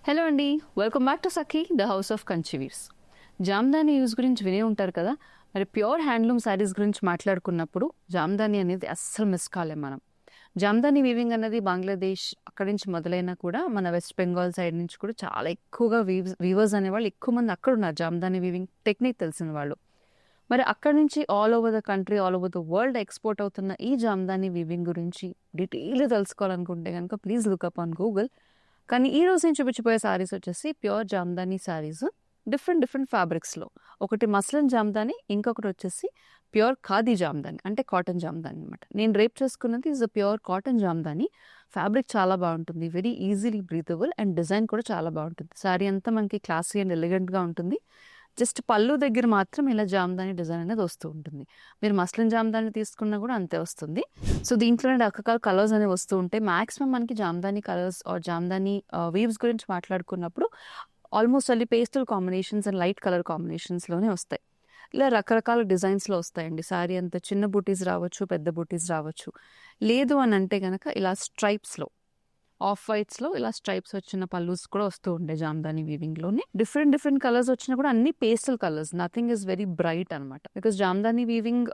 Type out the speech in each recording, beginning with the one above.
Hello అండి, welcome back to Sakhi the house of Kanjivarams. Jamdani యూస్ గురించి వినే ఉంటారు కదా. మరి ప్యూర్ హ్యాండ్లూమ్ శారీస్ గురించి మాట్లాడుకున్నప్పుడు జామ్దాని అనేది అస్సలు మిస్ కాలేం మనం. జామ్దాని వీవింగ్ అనేది బంగ్లాదేశ్ అక్కడి నుంచి మొదలైనా కూడా మన వెస్ట్ బెంగాల్ సైడ్ నుంచి కూడా చాలా ఎక్కువగా వీవర్స్ అనేవాళ్ళు ఎక్కువ మంది అక్కడ ఉన్నారు. జామ్దాని వీవింగ్ టెక్నిక్ తెలిసిన వాళ్ళు. మరి అక్కడి నుంచి all over the country, all over the world export అవుతున్న ఈ జామ్దాని వీవింగ్ గురించి డీటెయిల్గా తెలుసుకోవాలనుకుంటే కనుక ప్లీజ్ లుక్అప్ ఆన్ గూగుల్. కానీ ఈ రోజు నేను చూపించబోయే సారీస్ వచ్చేసి pure Jamdani saris, different different ఫ్యాబ్రిక్స్లో. ఒకటి మస్లిన్ జామ్దాని, ఇంకొకటి వచ్చేసి ప్యూర్ ఖాదీ జామ్దాని, అంటే కాటన్ జామ్దాని అనమాట. నేను రేప్ చేసుకున్నది is pure cotton Jamdani. Fabric చాలా బాగుంటుంది, very easily breathable, and design కూడా చాలా బాగుంటుంది. సారీ అంతా మనకి క్లాసీ అండ్ ఎలిగెంట్గా ఉంటుంది. జస్ట్ పళ్ళు దగ్గర మాత్రం ఇలా జామ్దాని డిజైన్ అనేది వస్తూ ఉంటుంది. మీరు మస్లిన్ జామ్దాని తీసుకున్నా కూడా అంతే వస్తుంది. సో దీంట్లోనే రకరకాల కలర్స్ అనేవి వస్తూ ఉంటాయి. మాక్సిమం మనకి Jamdani colours or Jamdani weaves గురించి మాట్లాడుకున్నప్పుడు ఆల్మోస్ట్ అన్ని pastel combinations and light colour కాంబినేషన్స్లోనే వస్తాయి. ఇలా రకరకాల డిజైన్స్లో వస్తాయండి. సారీ అంత చిన్న బూటీస్ రావచ్చు, పెద్ద బూటీస్ రావచ్చు. లేదు అని అంటే కనుక ఇలా స్ట్రైప్స్లో, ఆఫ్ వైట్స్లో ఇలా స్ట్రైప్స్ వచ్చిన పల్లూస్ కూడా వస్తూ ఉంటాయి జామ్దాని వీవింగ్లోనే. డిఫరెంట్ డిఫరెంట్ కలర్స్ వచ్చినా కూడా అన్ని pastel colours, nothing is very bright అనమాట. Because Jamdani weaving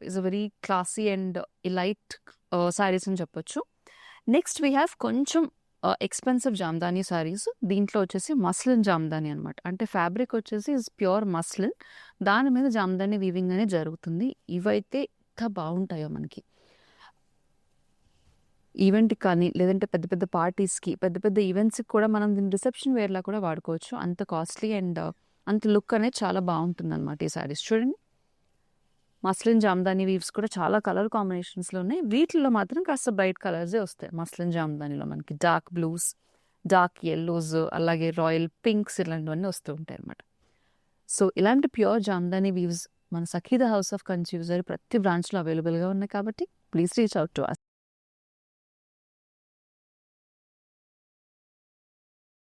is a very classy and light saris అని చెప్పొచ్చు. నెక్స్ట్ వీ హ్యావ్ కొంచెం ఎక్స్పెన్సివ్ జామ్దాని సారీస్. దీంట్లో వచ్చేసి మస్లిన్ జామ్దాని అనమాట. అంటే ఫ్యాబ్రిక్ వచ్చేసి ఇస్ ప్యూర్ మస్లిన్, దాని మీద జామ్దాని వీవింగ్ అనేది జరుగుతుంది. ఇవైతే ఎంత బాగుంటాయో మనకి ఈవెంట్కి కానీ, లేదంటే పెద్ద పెద్ద పార్టీస్కి, పెద్ద పెద్ద ఈవెంట్స్కి కూడా మనం దీన్ని రిసెప్షన్ వేర్లా కూడా వాడుకోవచ్చు. అంత కాస్ట్లీ అండ్ అంత లుక్ అనేది చాలా బాగుంటుంది అనమాట ఈ శారీస్. చూడండి, మస్లిన్ జామ్దాని వీవ్స్ కూడా చాలా కలర్ కాంబినేషన్స్లో ఉన్నాయి. వీటిల్లో మాత్రం కాస్త బ్రైట్ కలర్సే వస్తాయి. మస్లిన్ జామ్దానిలో మనకి డార్క్ బ్లూస్, డార్క్ ఎల్లోస్, అలాగే రాయల్ పింక్స్ ఇలాంటివన్నీ వస్తూ ఉంటాయి అనమాట. సో ఇలాంటి ప్యూర్ జామ్దాని వీవ్స్ మన సఖీ ద హౌస్ ఆఫ్ కంచివీర్స్ ప్రతి బ్రాంచ్లో అవైలబుల్గా ఉన్నాయి. కాబట్టి please reach out to us.